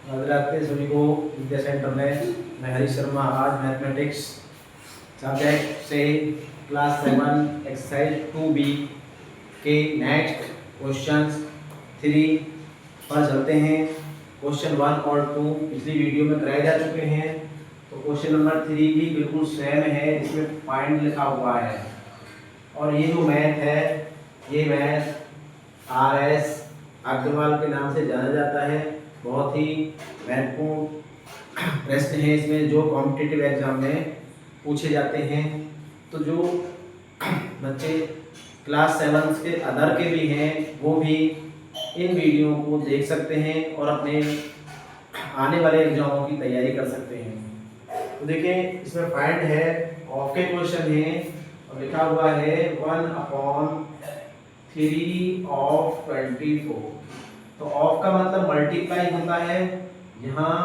नमस्ते सभी को विद्या सेंटर में। मैं हरीश शर्मा आज मैथमेटिक्स सब्जेक्ट से क्लास 7 एक्सरसाइज 2B के नेक्स्ट क्वेश्चंस 3 पर चलते हैं। क्वेश्चन 1 और 2 पिछली वीडियो में कराए जा चुके हैं, तो क्वेश्चन नंबर 3 भी बिल्कुल सेम है, इसमें पॉइंट लिखा हुआ है। और ये जो मैथ है, ये मैथ RS अग्रवाल के नाम से जाना जाता है। बहुत ही महत्वपूर्ण प्रश्न है इसमें, जो कॉम्पिटिटिव एग्जाम में पूछे जाते हैं। तो जो बच्चे क्लास 7 के अदर के भी हैं, वो भी इन वीडियो को देख सकते हैं और अपने आने वाले एग्जामों की तैयारी कर सकते हैं। तो देखें, इसमें पॉइंट है, ऑफ के क्वेश्चन है और लिखा हुआ है 1/3 ऑफ 24। तो ऑफ का मतलब मल्टीप्लाई होता है। यहाँ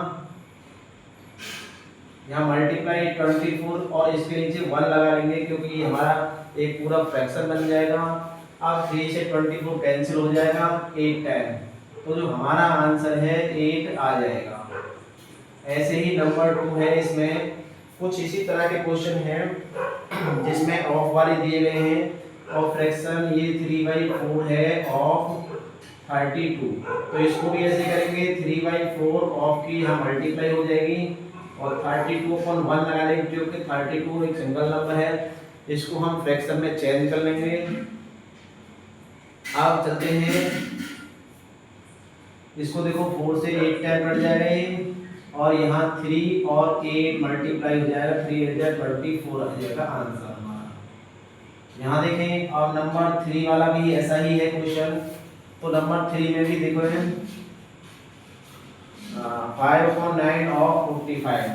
मल्टीप्लाई 24 और इसके नीचे 1 लगा लेंगे, क्योंकि ये हमारा एक पूरा फ्रैक्शन बन जाएगा। अब 3 से 24 कैंसिल हो जाएगा, 8 10। तो जो हमारा आंसर है 8 आ जाएगा। ऐसे ही नंबर 2 है, इसमें कुछ इसी तरह के क्वेश्चन हैं जिसमें ऑफ वाले दिए गए हैं और फ्रैक्शन ये 3/4 है ऑफ 32। तो इसको भी ऐसे करेंगे, 3/4 ऑफ की यहाँ मल्टीप्लाई हो जाएगी और 32/1 लगा लेंगे, क्योंकि 32 एक सिंगल नंबर है। इसको हम फ्रैक्शन में चेंज कर लेंगे। अब चलते हैं, इसको देखो 4 से 8 10 कट जाएगा ये, और यहाँ 3 और 8 मल्टीप्लाई हो जाएगा, 3 8 24 आ जाएगा आंसर हमारा। यहाँ देखें, अब नंबर 3 वाला भी ऐसा ही है क्वेश्चन। तो नंबर 3 में भी देखो है 5/9 ऑफ 45,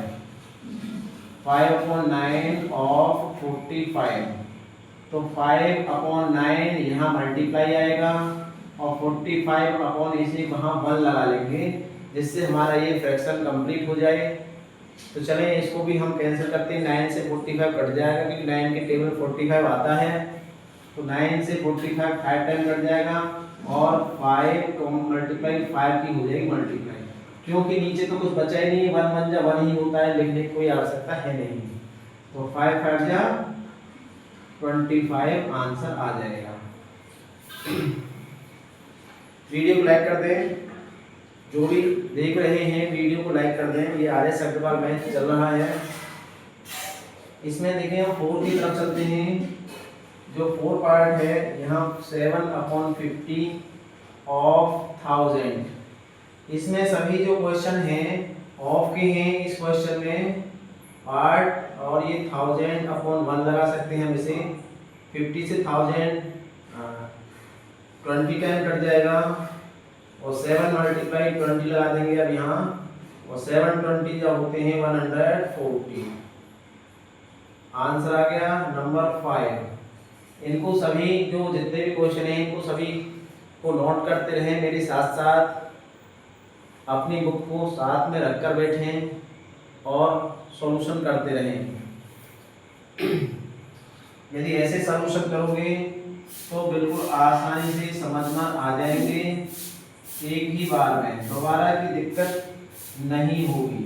5/9 ऑफ 45। तो 5/9 यहाँ मल्टीप्लाई आएगा और 45 इसे वहाँ 1 लगा लेंगे, जिससे हमारा ये फ्रैक्शन कंप्लीट हो जाए। तो चलें, इसको भी हम कैंसिल करते हैं। 9 से 45 कट जाएगा, क्योंकि 9 के टेबल 45 आता है। तो 9 से 45 5 टाइम कट जाएगा और 5 को मल्टीप्लाई 5 की हो जाएगी मल्टीप्लाई, क्योंकि नीचे तो कुछ बचा ही नहीं, 1 1 जा 1 ही होता है, लिखने की कोई आवश्यकता है नहीं। तो 5 5 जा 25 आंसर आ जाएगा। वीडियो को लाइक कर दें, जो भी देख रहे हैं वीडियो को लाइक कर दें। ये RS अग्रवाल मैथ चल रहा है। इसमें देखें, हम 4 की तरफ चलते हैं। जो 4 पार्ट है, यहाँ 7/50 ऑफ 1000। इसमें सभी जो क्वेश्चन हैं ऑफ के हैं इस क्वेश्चन में पार्ट, और ये 1000/1 लगा सकते हैं हम इसे। 50 से 1000 20 टाइम कट जाएगा और 7 मल्टीप्लाई 20 लगा देंगे अब यहाँ, और 7 20 जब होते हैं 140। आंसर आ गया नंबर 5। इनको सभी जो जितने भी क्वेश्चन हैं, इनको सभी को नोट करते रहें मेरे साथ साथ। अपनी बुक को साथ में रखकर बैठें और सॉल्यूशन करते रहें। यदि ऐसे सॉल्यूशन करोगे तो बिल्कुल आसानी से समझ में आ जाएंगे, एक ही बार में, दोबारा की दिक्कत नहीं होगी।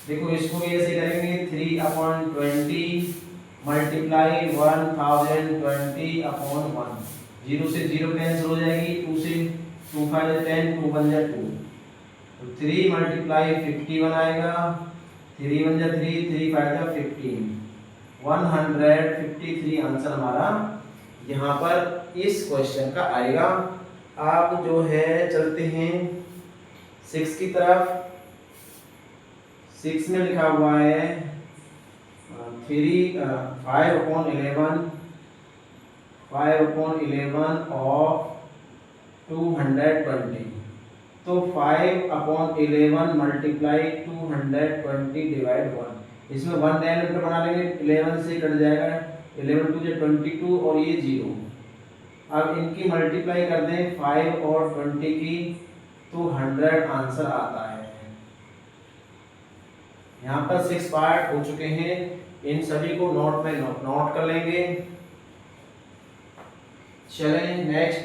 देखो, इसको भी ऐसे करेंगे, 3/20 मल्टीप्लाई 1020/1। 0 से 0 कैंसिल हो जाएगी, 2 से 2 5 10, 2 1 2। तो 3 मल्टीप्लाई 51 आएगा, 3 1 3, 3 5 15, 153 आंसर हमारा यहाँ पर इस क्वेश्चन का आएगा। आप जो है चलते हैं 6 की तरफ। 6 में लिखा हुआ है 5/11 ऑफ 220। तो 5/11 मल्टीप्लाई 220 डिवाइड 1। इसमें 1 डायमीटर बना लेंगे, 11 से कट जाएगा, 11 2 से 22 और ये 0। अब इनकी मल्टीप्लाई कर दें 5 और 20 की, तो 100 आंसर आता है। यहाँ पर 6 पार्ट हो चुके हैं, इन सभी को नोट में नोट कर लेंगे। चलें नेक्स्ट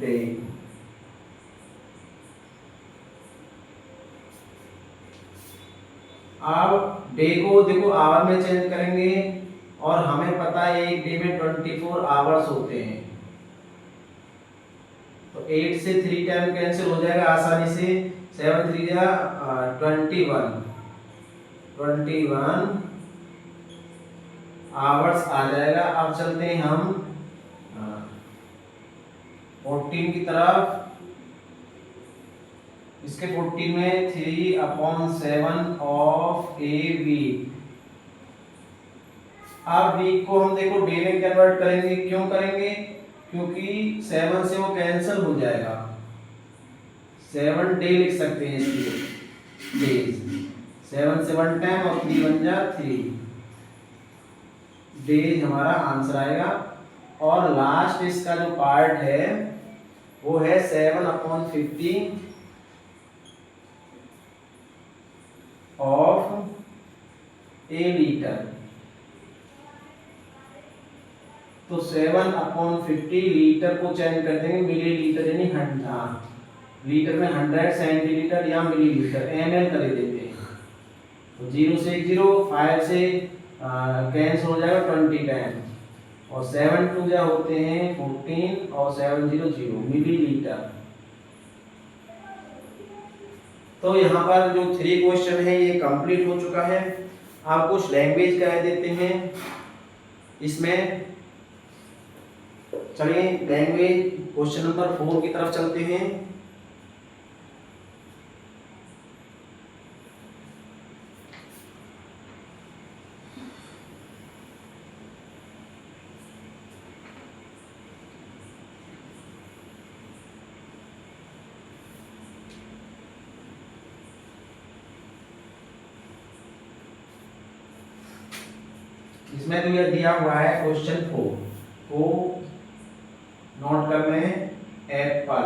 डे। अब डे को देखो आवर में चेंज करेंगे और हमें पता है एक डे में 24 आवर्स होते हैं, तो 8 से 3 टाइम कैंसिल हो जाएगा आसानी से। 7 3 जा 21 आवर्स आ जाएगा। अब चलते हैं हम 14 की तरफ। इसके 14 में 3/7 ऑफ ए वीक। अब वीक को हम देखो डे में कन्वर्ट करेंगे, क्यों करेंगे? क्योंकि 7 से वो कैंसिल हो जाएगा, 7 डे लिख सकते हैं इसलिए डेज। 7 से 1 टाइम और 3 बन जा 3 डेज हमारा आंसर आएगा। और लास्ट इसका जो पार्ट है वो है 7/50 ऑफ ए लीटर। तो 7/50 लीटर को चेंज कर देंगे मिली लीटर यानी 100 लीटर में 100 सेंटीलीटर या मिली लीटर ml कर देते हैं। तो 0 से 0, 5 से कैंसिल हो जाएगा 20 टाइम, और 7 2 जा होते हैं 14 और 7 0 0 मिली लीटर। तो यहाँ पर जो 3 क्वेश्चन है ये कंप्लीट हो चुका है। आप कुछ लैंग्वेज कह देते हैं इसमें। चलिए लैंग्वेज क्वेश्चन नंबर 4 की तरफ चलते हैं। इसमें तो यह दिया हुआ है क्वेश्चन 4 को नोट करना है। एप्पल,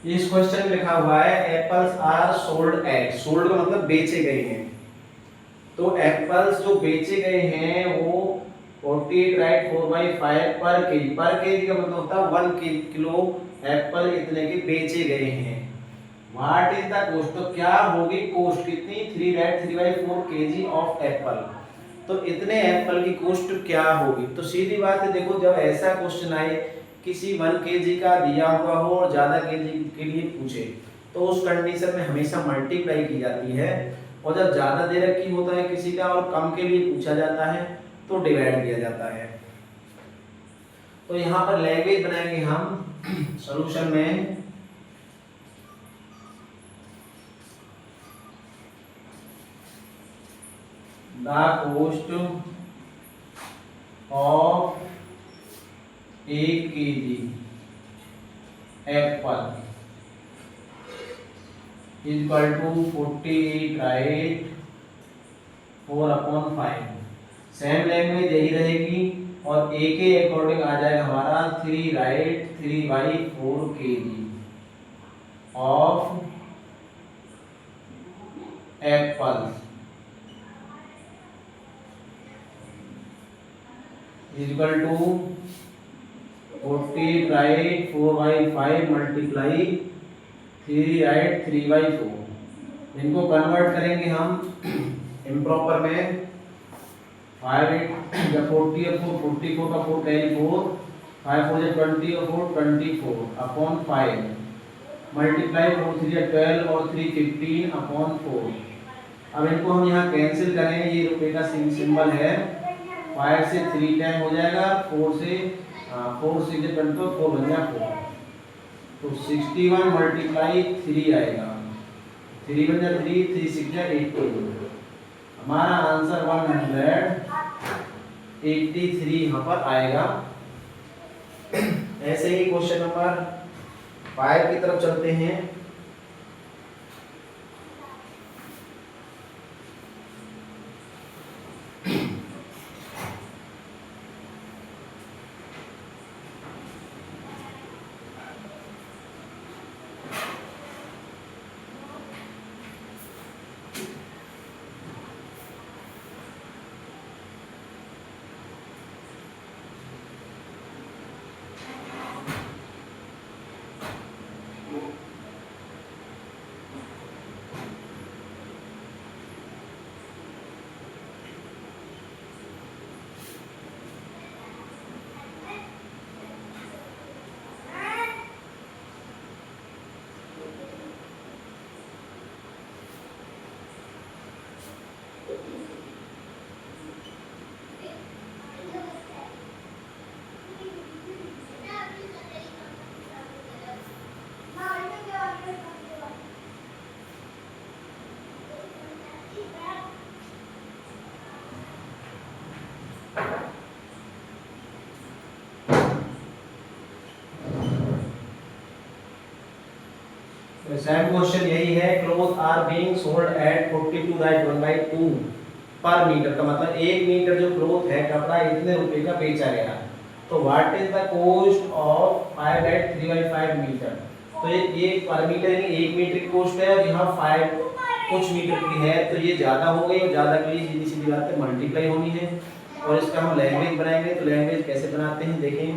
इस क्वेश्चन में लिखा हुआ है apples are sold at. Sold का मतलब बेचे गए हैं। तो एप्पल्स जो बेचे गए हैं वो 48 राइट 4/5 पर केजी। पर केजी का मतलब होता है 1 किलो एप्पल इतने के बेचे गए हैं। What is the cost? तो क्या होगी कॉस्ट कितनी? 3 राइट 3/4 केजी ऑफ एप्पल। तो इतने एप्पल की कॉस्ट क्या होगी? तो सीधी बात है, देखो जब ऐसा क्वेश्चन आए किसी 1 केजी का दिया हुआ हो और ज्यादा केजी के लिए पूछे तो उस कंडीशन में हमेशा मल्टीप्लाई की जाती है, और जब ज्यादा दे रखी होता है किसी का और कम के लिए पूछा जाता है तो डिवाइड किया जाता है। तो यहाँ पर लैंग्वेज बनाएंगे हम सॉल्यूशन में। The cost of 1 KG apple equal to 48 right 4/5। Same language यही रहेगी और ए के अकॉर्डिंग आ जाएगा हमारा 3 right 3/4 KG of apple equal to 40 right 4/5 multiply 3 right 3/4। इनको कन्वर्ट करेंगे हम इम्प्रॉपर में। 5 जब 40 और 4 44 का 4 कैरी 4 5 4 20 और 4 24/5 मल्टीप्लाई 4 3 12 और 3 15/4। अब इनको हम यहाँ कैंसिल करें, ये रुपए का सिंबल है। 5 से 3 टाइम हो जाएगा, 4 से 4 6 24 4 बन गया 4। तो 61 मल्टीप्लाई 3 आएगा, 3 बन जाए 3, 3 6 जाए 18। हमारा आंसर 183 यहाँ पर आएगा। ऐसे ही क्वेश्चन नंबर 5 की तरफ चलते हैं। सेकंड क्वेश्चन यही है, cloth are being sold at 42 right 1/2 per metre, का मतलब 1 मीटर जो क्लोथ है कपड़ा इतने रुपए का बेचा गया। तो what is the cost of 5 at 3/5 metre. तो ये पर मीटर यानी 1 मीटर की कॉस्ट है और यहाँ 5 कुछ मीटर की है, तो ये ज्यादा हो गई और ज्यादा के लिए सीधी सीधी बात है मल्टीप्लाई होनी है। और इसका हम लैंग्वेज बनाएंगे, तो लैंग्वेज कैसे बनाते हैं देखें।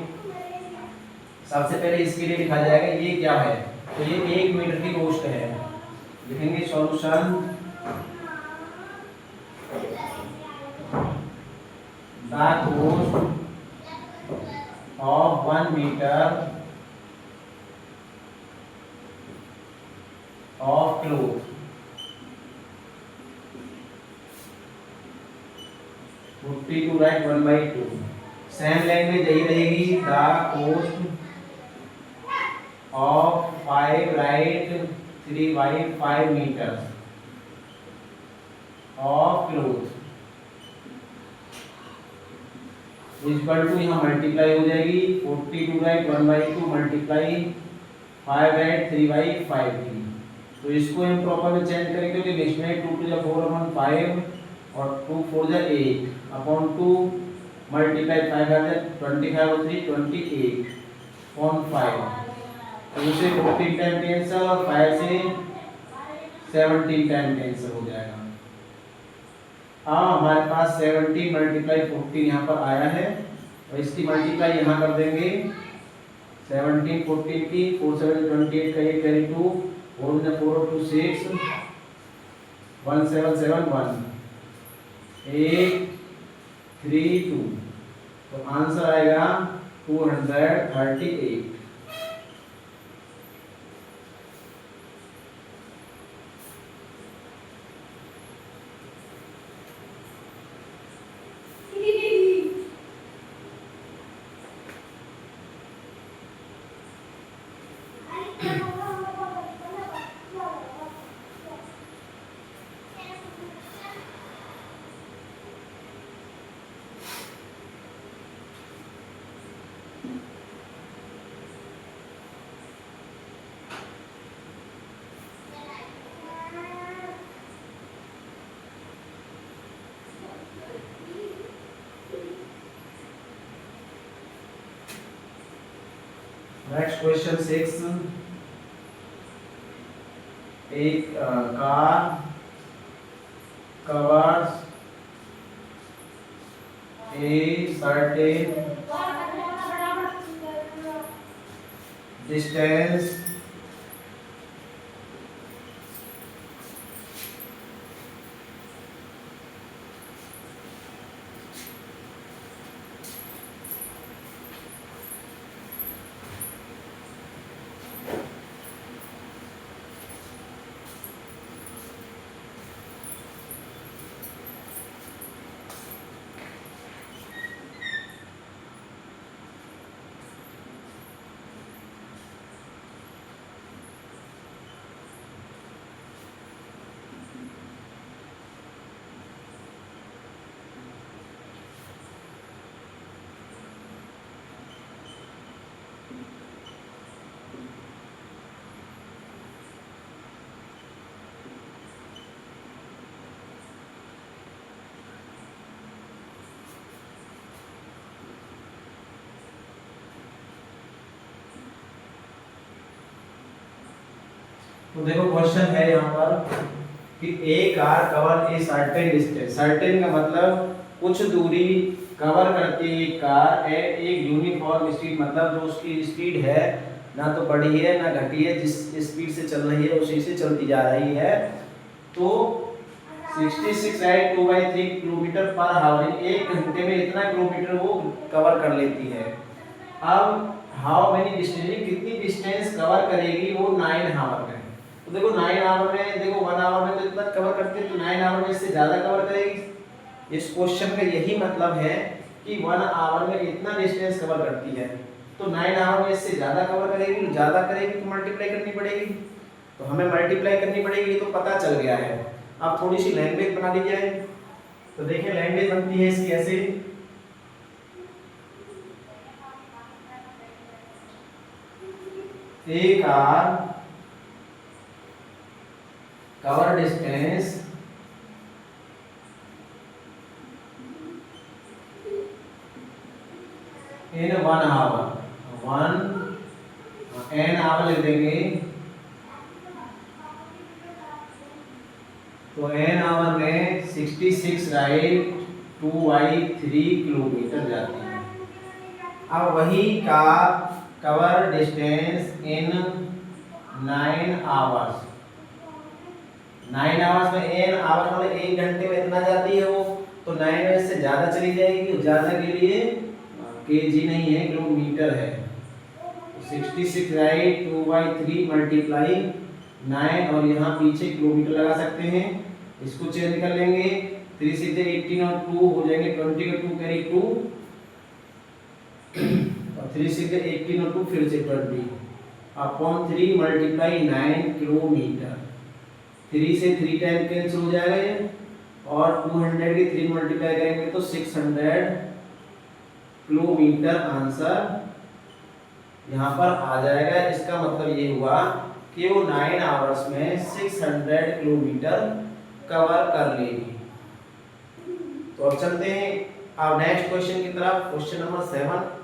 सबसे पहले इसके लिए लिखा जाएगा ये क्या है, तो ये 1 मीटर की कॉस्ट है। लिखेंगे solution the cost of 1 metre of cloth 42 right 1/2। Same language यही रहेगी, the cost of 5 right 3/5 metre of cloth equal to यहाँ मल्टीप्लाई हो जाएगी 42 राइट 1/2 मल्टीप्लाई 5 राइट 3/5 की। तो इसको हम प्रॉपर में चेंज करेंगे, क्योंकि इसमें 2 to the 4 upon 5 और 2 4 जा 8 अपॉन 2 मल्टीप्लाई 5 आ जाए 25 और 3 28 अपॉन 5। तो इसे 14 टाइम कैंसिल और 5 से 17 टाइम कैंसिल हो जाएगा। हाँ, हमारे पास 17 मल्टीप्लाई 14 यहाँ पर आया है और इसकी मल्टीप्लाई यहाँ कर देंगे 17 14 की 4 7 28 का 8 कैरी 2 4 4 और 2 6 1 7 7 1 8 3 2। तो आंसर आएगा 238। नेक्स्ट क्वेश्चन 6, एक car covers a certain distance तो देखो क्वेश्चन है यहाँ पर कि a car cover a certain distance, certain का मतलब कुछ दूरी कवर करती है कार एट एक यूनिफॉर्म स्पीड, मतलब जो उसकी स्पीड है ना तो बढ़ी है ना घटी है, जिस स्पीड से चल रही है उसी से चलती जा रही है। तो 66.2/3 किलोमीटर पर आवर, एक घंटे में इतना किलोमीटर वो कवर कर लेती है। अब हाउ मेनी डिस्टेंस, कितनी डिस्टेंस कवर करेगी वो 9 आवर में। तो देखो 9 आवर में, देखो 1 आवर में तो इतना कवर करती है, तो 9 आवर में इससे ज़्यादा कवर करेगी। इस क्वेश्चन का यही मतलब है कि 1 आवर में इतना डिस्टेंस कवर करती है, तो 9 आवर में इससे ज़्यादा कवर करेगी, ज़्यादा करेगी तो मल्टीप्लाई करनी पड़ेगी, तो हमें मल्टीप्लाई करनी पड़ेगी, ये तो पता चल गया है। अब थोड़ी सी लैंग्वेज बना दी जाए, तो देखिए लैंग्वेज बनती है इसकी ऐसे, एक are cover distance in 1 hour, 1 an hour लिख देंगे, तो एन आवर में 66/2/3 किलोमीटर जाती है। अब वही का कवर डिस्टेंस इन 9 आवर्स, 9 आवर्स में एन आवर मतलब 1 घंटे में इतना जाती है वो, तो 9 में से ज़्यादा चली जाएगी, ज़्यादा के लिए केजी नहीं है किलोमीटर है, तो 66/2/3 मल्टीप्लाई 9 और यहाँ पीछे किलोमीटर लगा सकते हैं, इसको चेंज कर लेंगे, 3 से 18 और 2 हो जाएंगे 20 का 2 कैरी 2 और 3 से 18 और 2 फिर से 20 अपॉन 3 मल्टीप्लाई 9 किलोमीटर, 3 से 3 टाइम कैंसिल हो जाएगा ये, और 200 की 3 मल्टीप्लाई करेंगे तो 600 किलोमीटर आंसर यहाँ पर आ जाएगा। इसका मतलब ये हुआ कि वो 9 आवर्स में 600 किलोमीटर कवर कर लेगी। तो अब चलते हैं अब नेक्स्ट क्वेश्चन की तरफ, question number 7।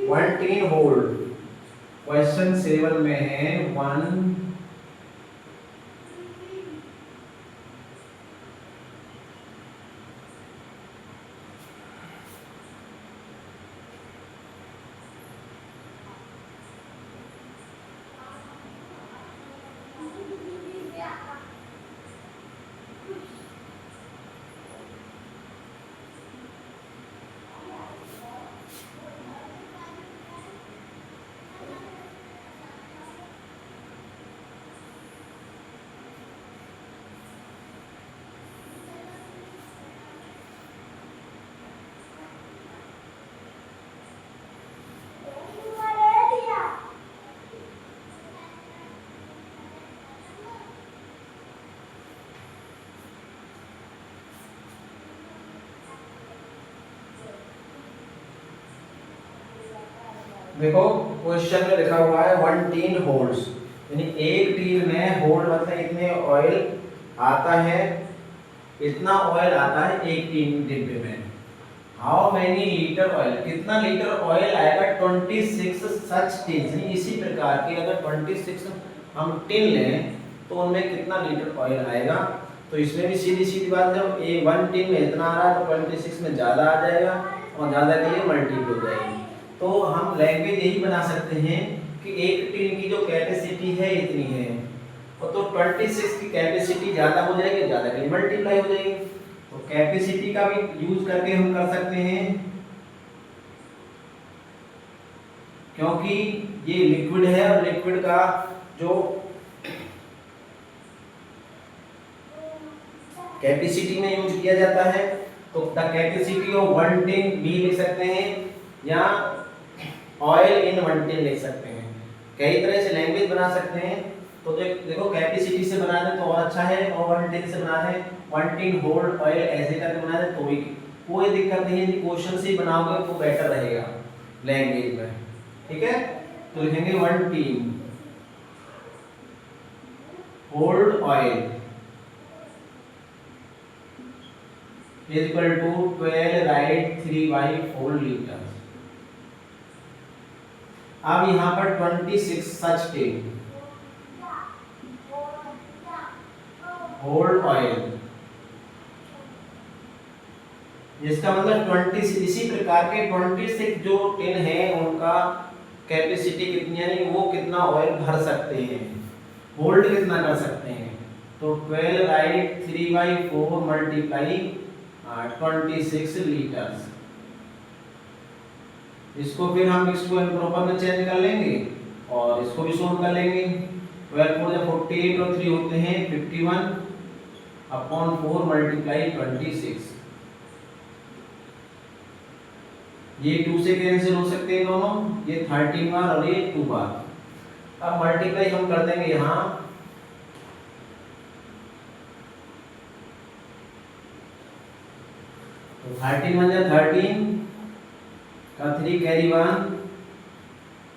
One tin hold, question 7 में है 1 देखो क्वेश्चन में लिखा हुआ है 1 टीन होल्ड्स, यानी एक टीन में होल्ड मतलब इतने ऑयल आता है, इतना ऑयल आता है एक टीन डिब्बे में। हाउ मेनी लीटर ऑयल, कितना लीटर ऑयल आएगा 26 सच टीन, इसी प्रकार की अगर 26 हम टिन लें तो उनमें कितना लीटर ऑयल आएगा। तो इसमें भी सीधी सीधी बात, जब ए 1 टिन में इतना आ रहा है तो 26 में ज़्यादा आ जाएगा और ज़्यादा के लिए मल्टीपल हो जाएगी। तो हम लैंग्वेज यही बना सकते हैं कि एक टिन की जो कैपेसिटी है इतनी है, और तो 26 की कैपेसिटी ज़्यादा हो जाएगी, ज़्यादा के लिए मल्टीप्लाई हो जाएगी। तो कैपेसिटी का भी यूज करके हम कर सकते हैं, क्योंकि ये लिक्विड है और लिक्विड का जो कैपेसिटी में यूज किया जाता है, तो द कैपेसिटी ऑफ 1 टिन भी लिख सकते हैं या ऑयल इन 1 टिन लिख सकते हैं। कई तरह से लैंग्वेज बना सकते हैं। तो देखो कैपेसिटी से बना दे तो और अच्छा है, और 1 टिन से बना दे, 1 टिन होल्ड ऑयल ऐसे करके बना दे तो भी कोई दिक्कत नहीं है। क्वेश्चन से ही बनाओगे तो बेटर रहेगा लैंग्वेज में, ठीक है। तो लिखेंगे 1 tin hold oil is equal to 12 right 3/4 litre. अब यहाँ पर 26 सच टिन होल्ड ऑयल, जिसका मतलब 20, इसी प्रकार के 26 जो टिन है उनका कैपेसिटी कितनी है, वो कितना ऑयल भर सकते हैं, होल्ड कितना कर सकते हैं। तो 12 राइट 3/4 मल्टीप्लाई 26 लीटर्स। इसको फिर हम इसको इम्प्रॉपर में चेंज कर लेंगे और इसको भी सोल्व कर लेंगे। 12 4 48 और 3 होते हैं 51/4 मल्टीप्लाई 26। ये 2 से कैंसिल हो सकते हैं दोनों, ये 13 बार और ये 2 बार। अब मल्टीप्लाई हम कर देंगे यहाँ, तो 13 1 13 का 3 कैरी 1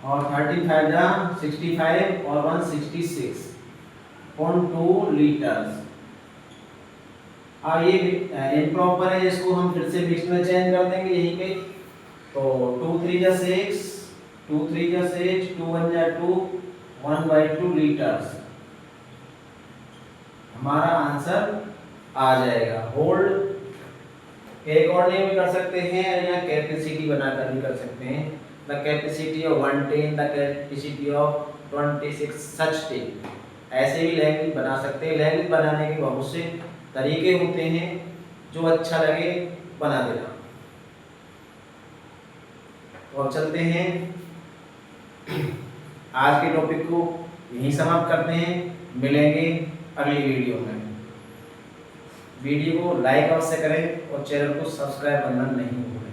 और 13 5 65 और 166.2 लीटर्स। अब ये इम्प्रॉपर है, इसको हम फिर से मिक्स में चेंज कर देंगे यहीं पे। तो 2 3 6 2 3 6 2 1 2 1/2 लीटर्स हमारा आंसर आ जाएगा। होल्ड के अकॉर्डिंग भी कर सकते हैं या कैपेसिटी बनाकर भी कर सकते हैं। The capacity of 1 tin, the capacity of 26 such tin, ऐसे भी लैंग्वेज बना सकते हैं। लैंग्वेज बनाने के बहुत से तरीके होते हैं, जो अच्छा लगे बना देना। तो अब चलते हैं, आज के टॉपिक को यहीं समाप्त करते हैं। मिलेंगे अगली वीडियो में। वीडियो को लाइक अवश्य करें और चैनल को सब्सक्राइब करना नहीं भूलें।